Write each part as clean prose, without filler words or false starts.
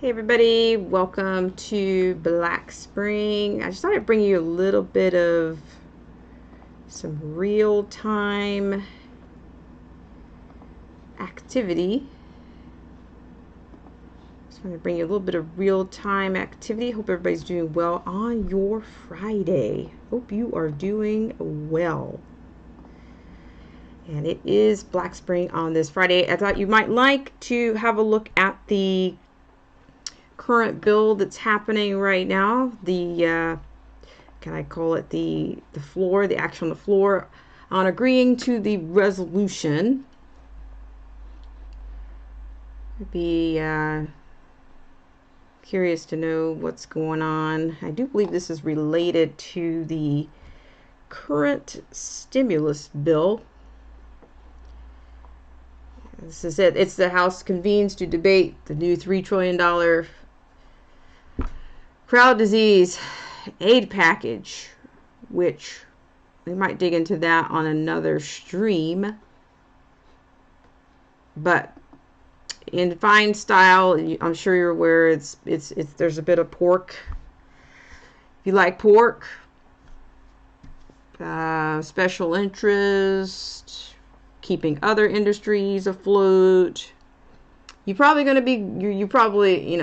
Hey everybody, welcome to Black Spring. I just thought I'd bring you a little bit of some real-time activity. Just want to bring you a little bit of real-time activity. Hope everybody's doing well on your Friday. Hope you are doing well. And it is Black Spring on this Friday. I thought you might like to have a look at the current bill that's happening right now. The can I call it the floor, the action on the floor on agreeing to the resolution. I'd be curious to know what's going on. I do believe this is related to the current stimulus bill. This is it. It's the House convenes to debate the new $3 trillion crowd disease aid package, which we might dig into that on another stream. But in fine style, I'm sure you're aware it's there's a bit of pork. If you like pork, special interest, keeping other industries afloat. You're probably going to be you probably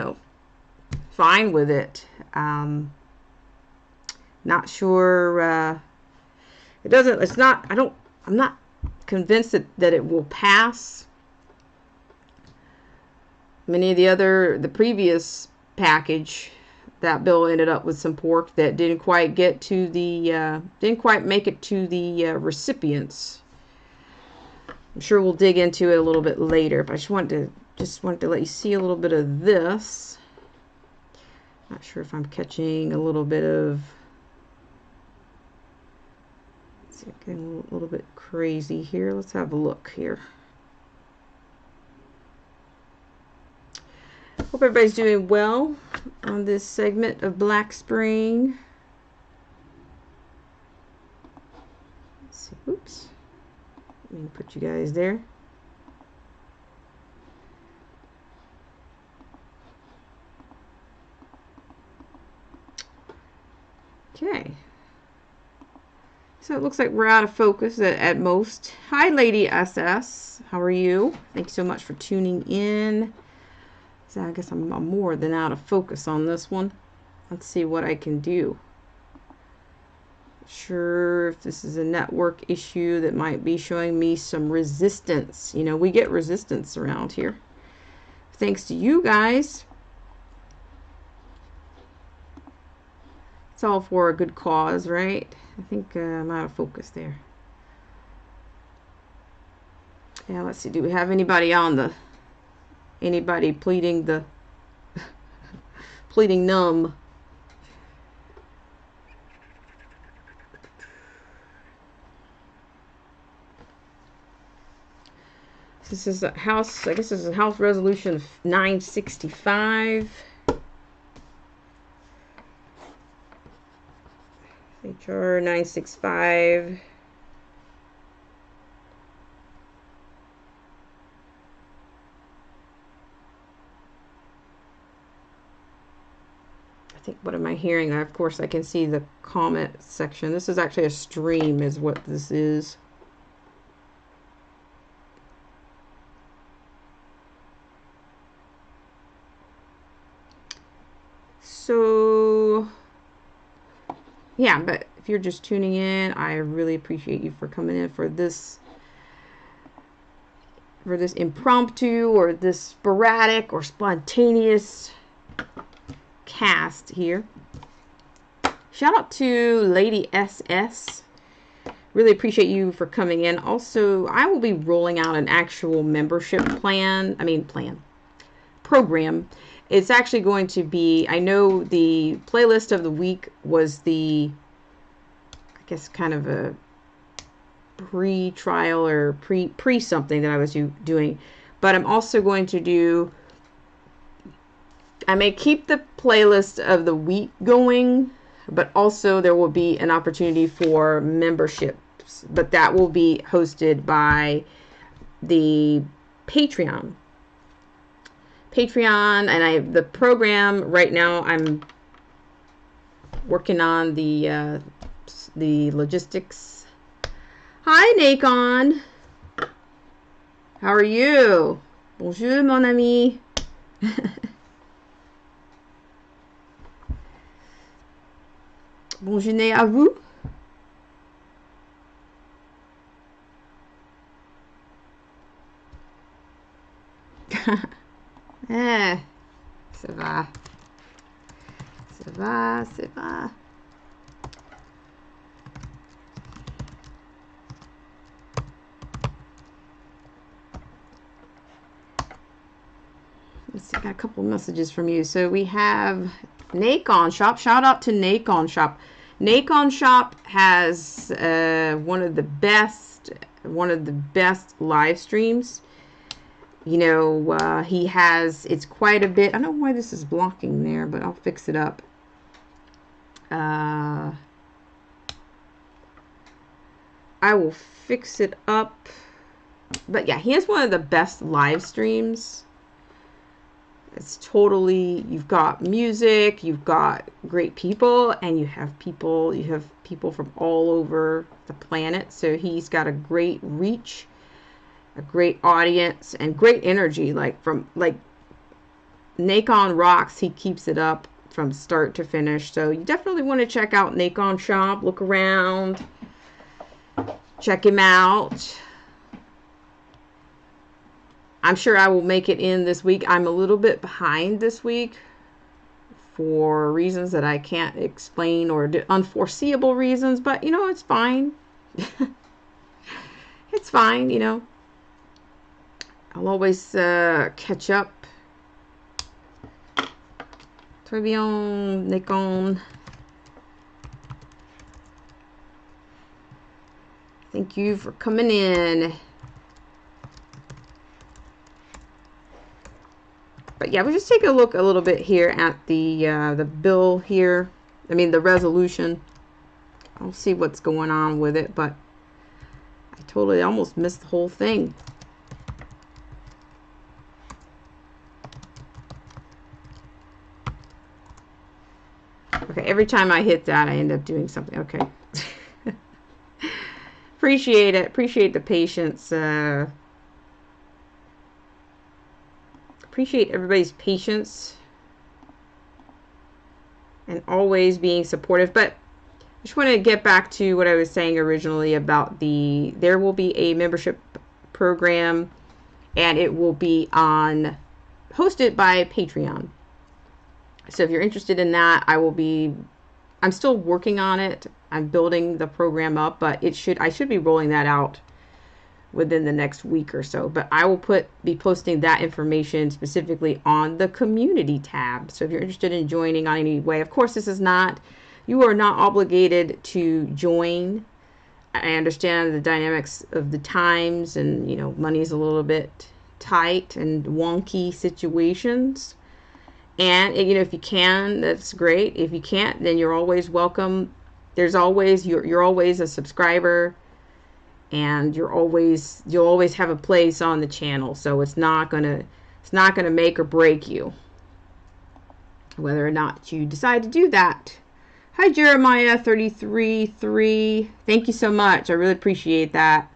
fine with it. Not sure. It doesn't. It's not. I'm not convinced that it will pass. Many of the previous package, that bill ended up with some pork that didn't quite get to the didn't quite make it to the recipients. I'm sure we'll dig into it a little bit later, but I just wanted to let you see a little bit of this. Not sure if I'm catching a little bit of. Let's see, getting a little bit crazy here. Let's have a look here. Hope everybody's doing well on this segment of Black Spring. Let's see. Oops. Let me put you guys there. Okay. So it looks like we're out of focus at most. Hi, Lady SS. How are you? Thanks so much for tuning in. So I guess I'm more than out of focus on this one. Let's see what I can do. Sure, if this is a network issue that might be showing me some resistance. We get resistance around here. Thanks to you guys. It's all for a good cause, right? I think I'm out of focus there. Yeah, let's see. Do we have anybody on anybody pleading pleading numb? This is a House, I guess this is a House Resolution 965. HR 965. I think, what am I hearing? Of course, I can see the comment section. This is actually a stream is what this is. So yeah, but if you're just tuning in, I really appreciate you for coming in for this impromptu or this sporadic or spontaneous cast here. Shout out to Lady SS. Really appreciate you for coming in. Also, I will be rolling out an actual membership program. It's actually going to be, I know the playlist of the week was I guess kind of a pre-trial or pre something that I was doing. But I'm also going to do, I may keep the playlist of the week going, but also there will be an opportunity for memberships. But that will be hosted by the Patreon. Patreon, and the program right now, I'm working on the logistics. Hi, Nacon. How are you? Bonjour, mon ami. Bonjour à vous. Eh, ça va. Ça va, ça va. Let's see, I got a couple of messages from you. So we have Nacon Shop. Shout out to Nacon Shop. Nacon Shop has one of the best live streams. You know, he has, it's quite a bit. I don't know why this is blocking there, but I'll fix it up. I will fix it up. But yeah, he has one of the best live streams. It's totally, you've got music, you've got great people, and you have people from all over the planet. So he's got a great reach, a great audience, and great energy. Like Nacon rocks. He keeps it up from start to finish. So you definitely want to check out Nacon Shop. Look around, check him out. I'm sure I will make it in this week. I'm a little bit behind this week for reasons that I can't explain, or unforeseeable reasons, but you know, it's fine. It's fine, you know. I'll always catch up. Très bien, Nacon. Thank you for coming in. But yeah, we'll just take a look a little bit here at the bill here. I mean, the resolution. I'll see what's going on with it, but I totally almost missed the whole thing. Okay, every time I hit that, I end up doing something. Okay. Appreciate it. Appreciate the patience. Appreciate everybody's patience and always being supportive. But I just want to get back to what I was saying originally about there will be a membership program, and it will be hosted by Patreon. So if you're interested in that, I'm still working on it. I'm building the program up, but I should be rolling that out within the next week or so. But I will be posting that information specifically on the community tab. So if you're interested in joining on any way, of course, you are not obligated to join. I understand the dynamics of the times, and you know, money's a little bit tight and wonky situations. And you know, if you can, that's great. If you can't, then you're always welcome. You're always a subscriber, and you'll always have a place on the channel. So it's not gonna make or break you whether or not you decide to do that. Hi, Jeremiah 33:3. Thank you so much. I really appreciate that.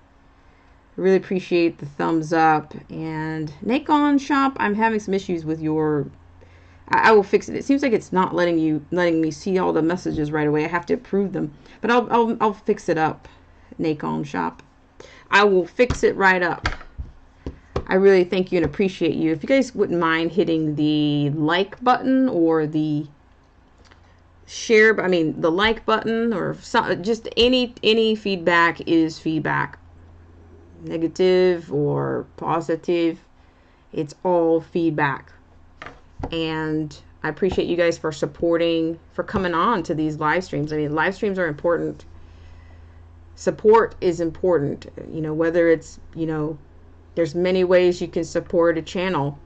I really appreciate the thumbs up. And Nacon Shop, I'm having some issues with your. I will fix it. It seems like it's not letting me see all the messages right away. I have to approve them, but I'll fix it up. Nacon Shop, I will fix it right up. I really thank you and appreciate you. If you guys wouldn't mind hitting the like button or the share, the like button, or just any feedback is feedback, negative or positive, it's all feedback. And I appreciate you guys for supporting, for coming on to these live streams. I mean, live streams are important. Support is important, you know, whether it's, you know, there's many ways you can support a channel.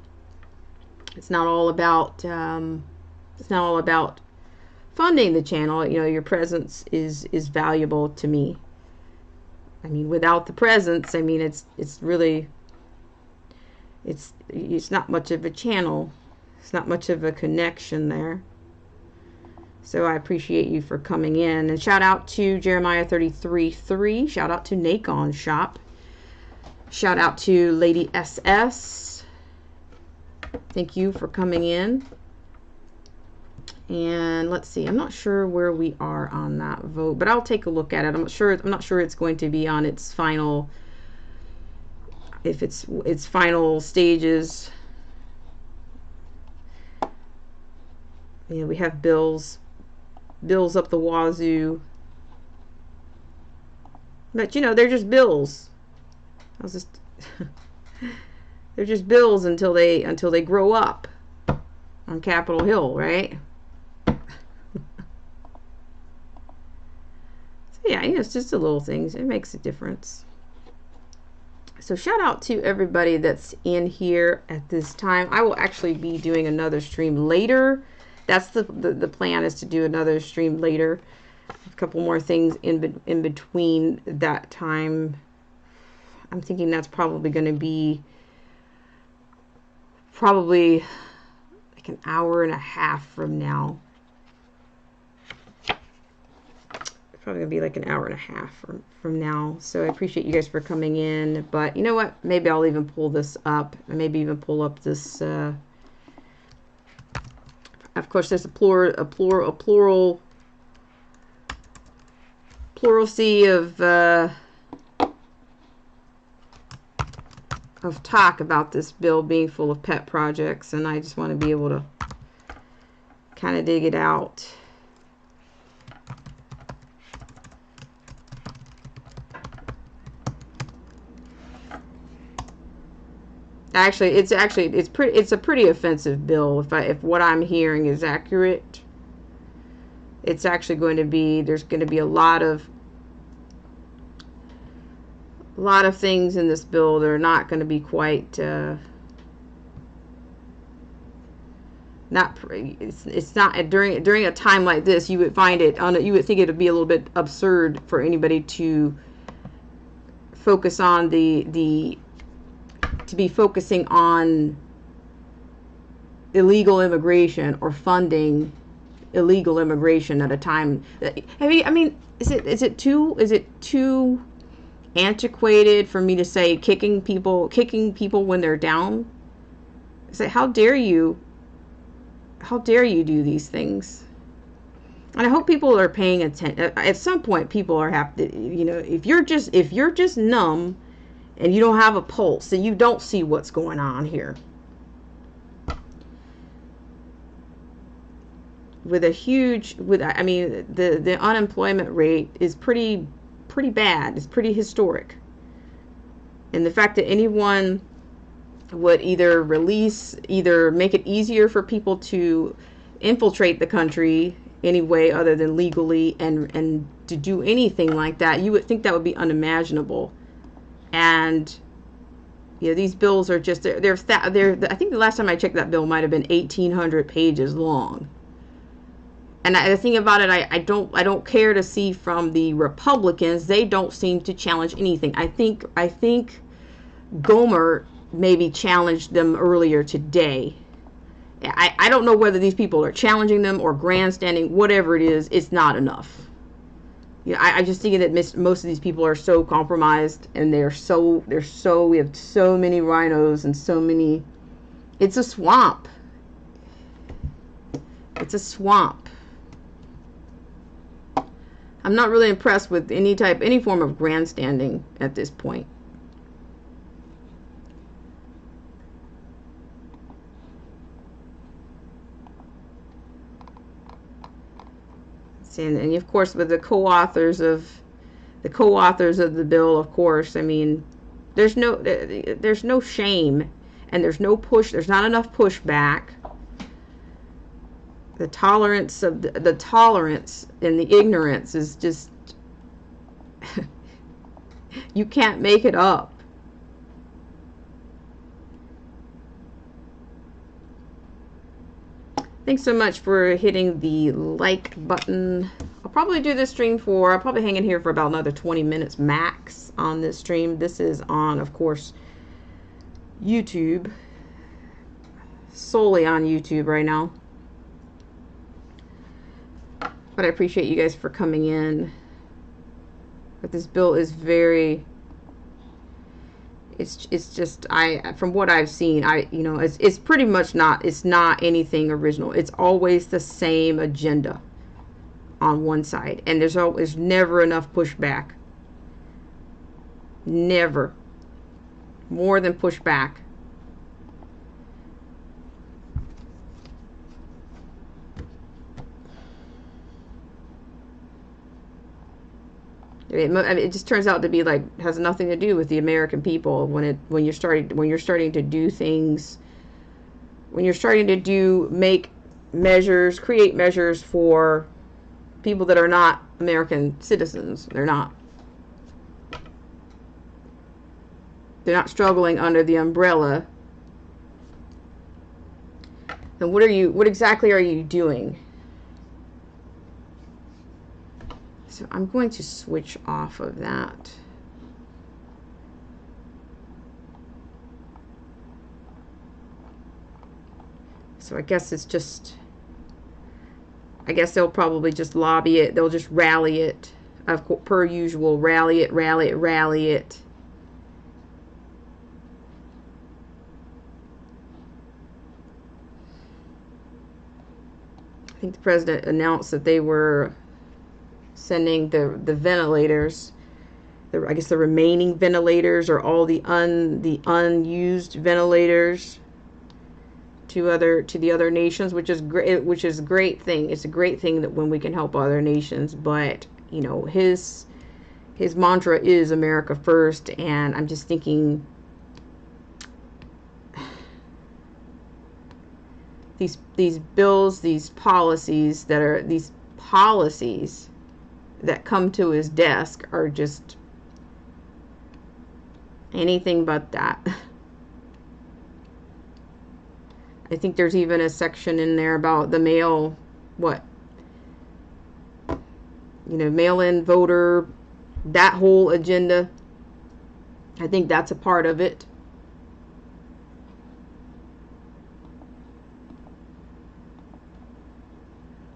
It's not all about funding the channel. You know, your presence is valuable to me. I mean, without the presence, I mean, it's really, It's not much of a channel. It's not much of a connection there. So I appreciate you for coming in. And shout out to Jeremiah 33:3. Shout out to Nacon Shop. Shout out to Lady SS. Thank you for coming in. And let's see. I'm not sure where we are on that vote, but I'll take a look at it. I'm not sure it's going to be on its final, if its final stages. You know, we have bills up the wazoo, but you know, they're just bills. They're just bills until they grow up on Capitol Hill, right? So yeah, you know, it's just the little things. It makes a difference. So shout out to everybody that's in here at this time. I will actually be doing another stream later. That's the plan, is to do another stream later. A couple more things in between that time. I'm thinking that's probably going to be like an hour and a half from now. Probably going to be like an hour and a half from now. So I appreciate you guys for coming in. But you know what? Maybe I'll even pull this up. Maybe even pull up this... Of course, there's a pluralcy of talk about this bill being full of pet projects, and I just want to be able to kind of dig it out. Actually, it's a pretty offensive bill. If what I'm hearing is accurate, it's actually going to be, there's going to be a lot of things in this bill that are not going to be quite it's not during a time like this. You would find it you would think it would be a little bit absurd for anybody to focus on to be focusing on illegal immigration or funding illegal immigration at a time. I mean, is it too antiquated for me to say kicking people when they're down? Say, how dare you do these things? And I hope people are paying attention. At some point, people have to, you know, if you're just numb and you don't have a pulse, then you don't see what's going on here. I mean, the unemployment rate is pretty bad. It's pretty historic. And the fact that anyone would either make it easier for people to infiltrate the country any way other than legally, and to do anything like that, you would think that would be unimaginable. And you know, these bills are just they're I think the last time I checked, that bill might have been 1,800 pages long. And the thing about it, I don't care to see from the Republicans. They don't seem to challenge anything. I think Gomer maybe challenged them earlier today. I don't know whether these people are challenging them or grandstanding. Whatever it is, it's not enough. Yeah, I just think that most of these people are so compromised, and we have so many rhinos and so many. It's a swamp. It's a swamp. I'm not really impressed with any form of grandstanding at this point. And of course, with the co-authors of the bill, of course, I mean, there's no shame, and there's not enough pushback. The tolerance and the ignorance is just you can't make it up. Thanks so much for hitting the like button. I'll probably do this stream I'll probably hang in here for about another 20 minutes max on this stream. This is on, of course, YouTube, solely on YouTube right now. But I appreciate you guys for coming in. But this bill is very, it's just, from what I've seen, it's pretty much it's not anything original. It's always the same agenda on one side, and there's never enough pushback. Never more than pushback. It just turns out to be like, has nothing to do with the American people when you're starting to do things, when you're starting to make measures, create measures for people that are not American citizens. They're not struggling under the umbrella. Then what exactly are you doing? So I'm going to switch off of that. So I guess they'll probably just lobby it. They'll just rally it, per usual. Rally it, rally it, rally it. I think the president announced that they were sending the ventilators, I guess the remaining ventilators, or all the unused ventilators to the other nations, which is great. Which is a great thing. It's a great thing that when we can help other nations. But his mantra is America first, and I'm just thinking, these bills, these policies that come to his desk are just anything but that. I think there's even a section in there about the mail-in voter, that whole agenda. I think that's a part of it.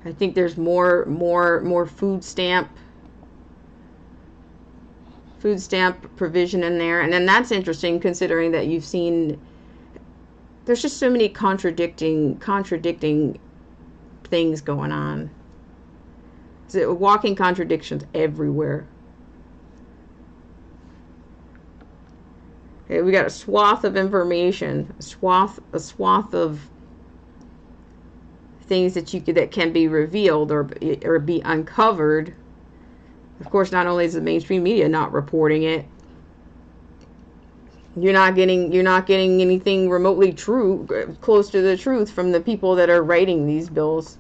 I think there's more food stamp provision in there. And then that's interesting, considering that you've seen there's just so many contradicting things going on. It's walking contradictions everywhere. Okay, we got a swath of information, a swath of things that can be revealed or be uncovered. Of course, not only is the mainstream media not reporting it, you're not getting anything remotely close to the truth from the people that are writing these bills.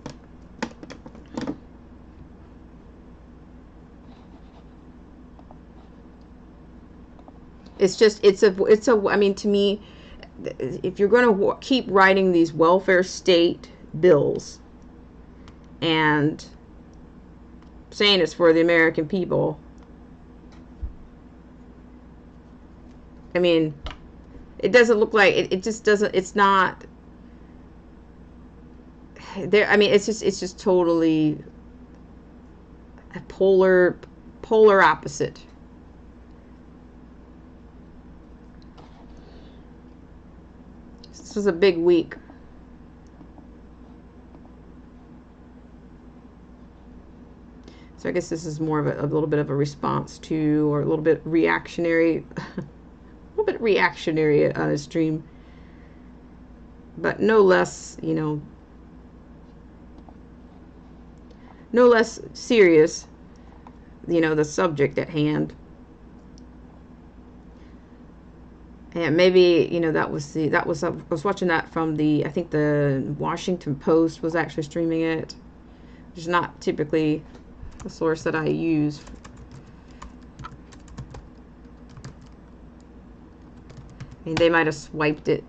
I mean, to me, if you're going to keep writing these welfare state bills and saying it's for the American people, I mean, it doesn't look like it just doesn't. It's not there. I mean, it's just totally a polar opposite. This was a big week. So I guess this is more of a little bit of a response to, or a little bit reactionary, on a stream, but no less, no less serious, the subject at hand. And maybe, I was watching that from I think the Washington Post was actually streaming it, which is not typically a source that I use. I mean, they might have swiped it.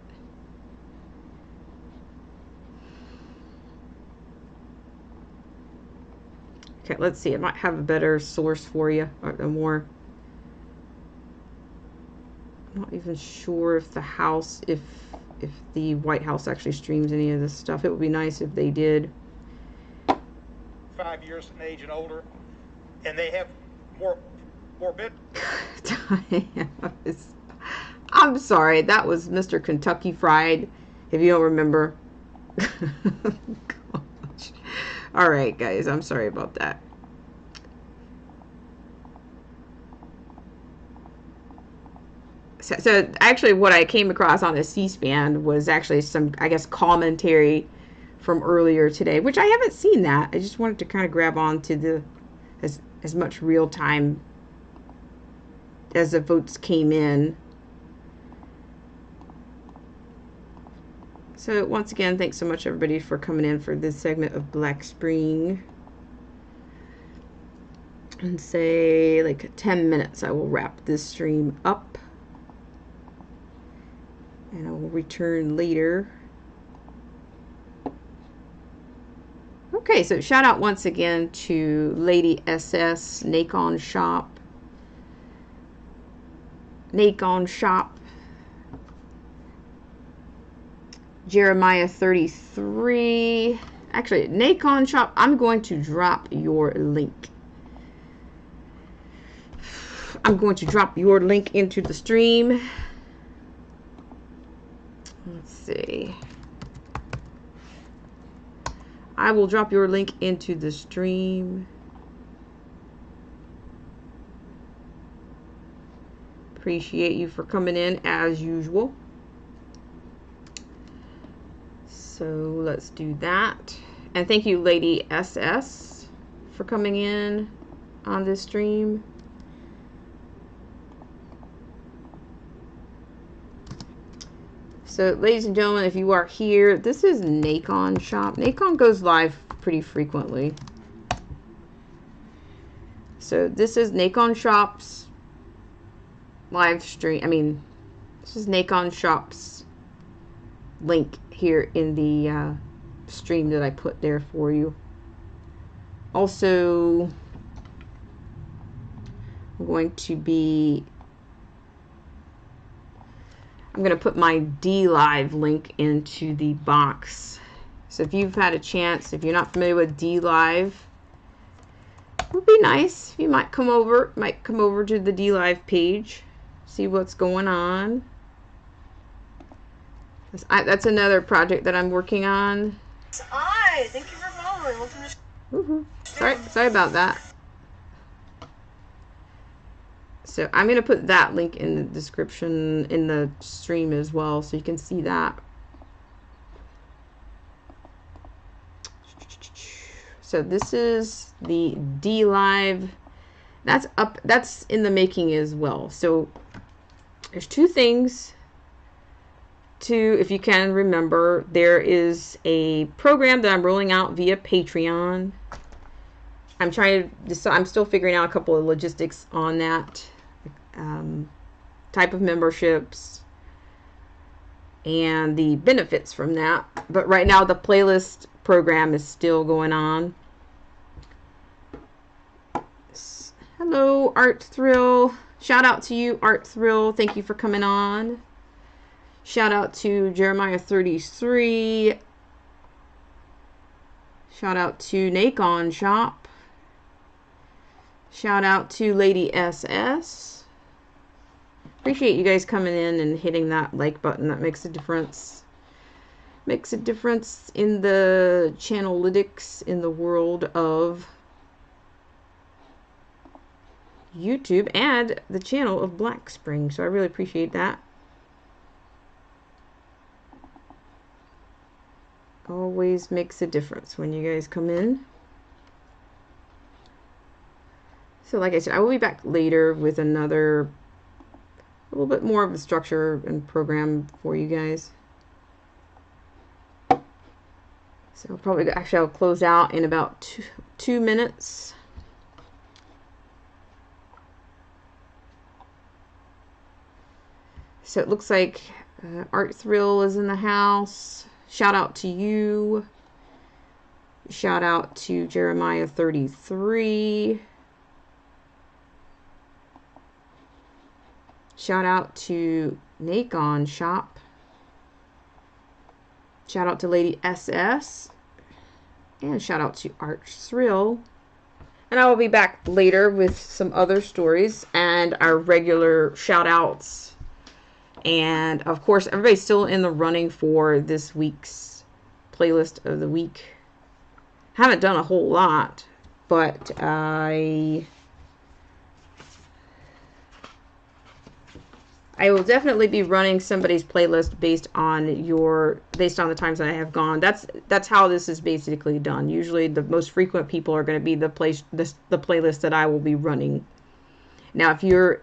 Okay, let's see. I might have a better source for you, or a more not even sure if the House, if the White House actually streams any of this stuff. It would be nice if they did. 5 years in age and older, and they have more bit. I'm sorry, that was Mr. Kentucky Fried, if you don't remember. Gosh. All right, guys, I'm sorry about that. So actually what I came across on the C-SPAN was actually some, I guess, commentary from earlier today, which I haven't seen that. I just wanted to kind of grab on to the as much real time as the votes came in. So once again, thanks so much everybody for coming in for this segment of Black Spring. And say like 10 minutes I will wrap this stream up. And I will return later. Okay, so shout out once again to Lady SS, Nacon Shop, Jeremiah 33. Actually, Nacon Shop, I'm going to drop your link. I'm going to drop your link into the stream. Let's see. I will drop your link into the stream. Appreciate you for coming in as usual. So let's do that. And thank you, Lady SS, for coming in on this stream. So, ladies and gentlemen, if you are here, this is Nacon Shop. Nacon goes live pretty frequently. So, this is Nacon Shop's live stream. This is Nacon Shop's link here in the stream that I put there for you. Also, I'm going to put my DLive link into the box. So if you've had a chance, if you're not familiar with DLive, it would be nice if you might come over to the DLive page, see what's going on. That's another project that I'm working on. Hi, thank you for following. Welcome to Sorry about that. So I'm going to put that link in the description in the stream as well, so you can see that. So this is the DLive. That's up. That's in the making as well. So there's two things to, if you can remember, there is a program that I'm rolling out via Patreon. I'm trying to decide. I'm still figuring out a couple of logistics on that. Type of memberships and the benefits from that. But right now the playlist program is still going on. Hello, Art Thrill. Shout out to you, Art Thrill. Thank you for coming on. Shout out to Jeremiah 33. Shout out to Nacon Shop. Shout out to Lady SS. Appreciate you guys coming in and hitting that like button. That makes a difference. Makes a difference in the channelytics in the world of YouTube and the channel of Black Spring. So I really appreciate that. Always makes a difference when you guys come in. So like I said, I will be back later with a little bit more of a structure and program for you guys. So I'll close out in about two minutes. So it looks like Art Thrill is in the house. Shout out to you. Shout out to Jeremiah 33. Shout out to Nacon Shop. Shout out to Lady SS. And shout out to Arch Thrill. And I will be back later with some other stories and our regular shout outs. And of course, everybody's still in the running for this week's playlist of the week. Haven't done a whole lot, but I will definitely be running somebody's playlist based on the times that I have gone. That's how this is basically done. Usually the most frequent people are going to be the playlist that I will be running. Now, if you're,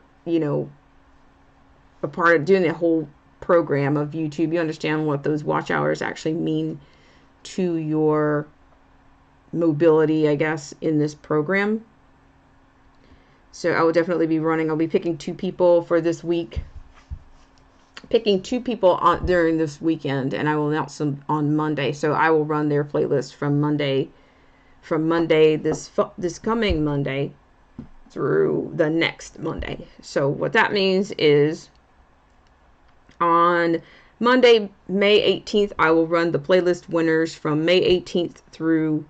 a part of doing the whole program of YouTube, you understand what those watch hours actually mean to your mobility, I guess, in this program. So I will definitely be running. I'll be picking 2 people for this week. Picking 2 people during this weekend, and I will announce them on Monday. So I will run their playlist from Monday, this coming Monday through the next Monday. So what that means is on Monday, May 18th, I will run the playlist winners from May 18th through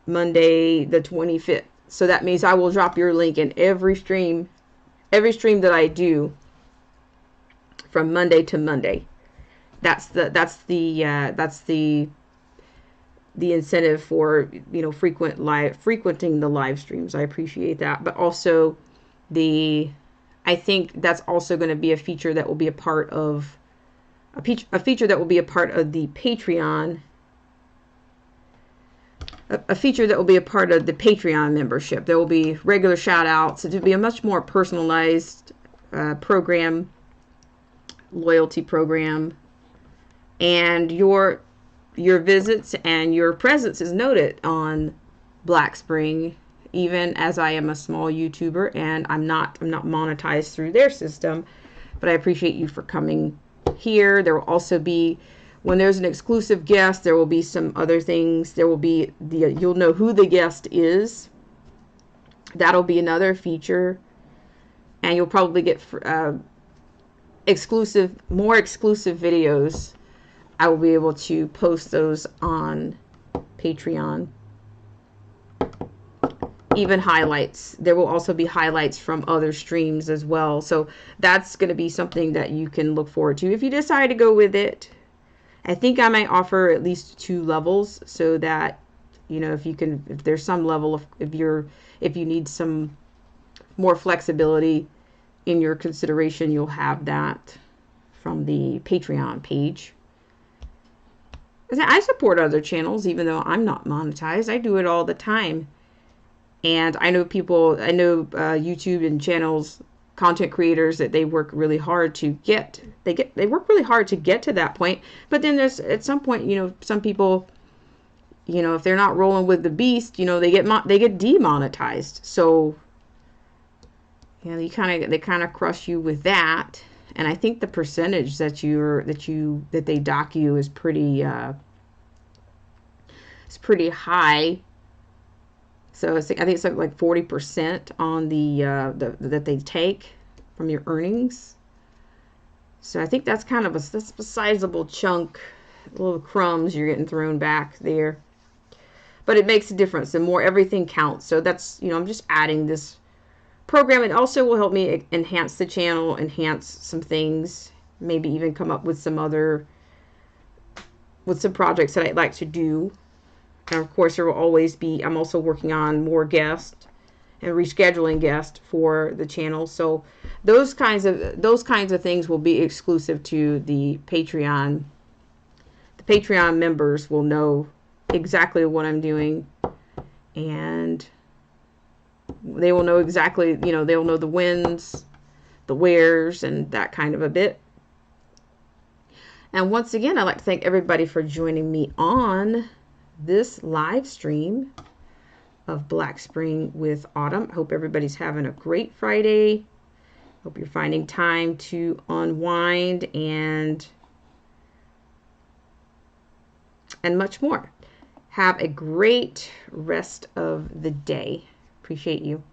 Monday the 25th. So that means I will drop your link in every stream that I do from Monday to Monday. That's the incentive for frequenting the live streams. I appreciate that, but also I think that's also going to be a feature that will be a part of the Patreon. A feature that will be a part of the Patreon membership. There will be regular shout outs. It will be a much more personalized program, loyalty program, and your visits and your presence is noted on Black Spring, even as I am a small YouTuber and I'm not monetized through their system, but I appreciate you for coming here. There will also be, when there's an exclusive guest, there will be some other things. There will be you'll know who the guest is. That'll be another feature, and you'll probably get more exclusive videos. I will be able to post those on Patreon. Even highlights. There will also be highlights from other streams as well. So that's going to be something that you can look forward to if you decide to go with it. I think I might offer at least 2 levels so that, if there's some level of, if you need some more flexibility in your consideration, you'll have that from the Patreon page. I support other channels, even though I'm not monetized. I do it all the time. And I know YouTube and channels, content creators, that they work really hard to get. They work really hard to get to that point. But then there's, at some point, some people, if they're not rolling with the beast, they get demonetized. So, they kind of crush you with that. And I think the percentage that they dock you is pretty high. So I think it's like 40% on that they take from your earnings. So I think that's kind of a sizable chunk, little crumbs you're getting thrown back there. But it makes a difference. The more everything counts. So that's, I'm just adding this program. It also will help me enhance the channel, enhance some things, maybe even come up with some projects that I'd like to do. And of course, there will always be, I'm also working on more guests and rescheduling guests for the channel. So those kinds of things will be exclusive to the Patreon. The Patreon members will know exactly what I'm doing, and they will know exactly, they'll know the wins, the wheres, and that kind of a bit. And once again, I'd like to thank everybody for joining me on this live stream of Black Spring with Autumn. Hope everybody's having a great Friday. Hope you're finding time to unwind and much more. Have a great rest of the day. Appreciate you.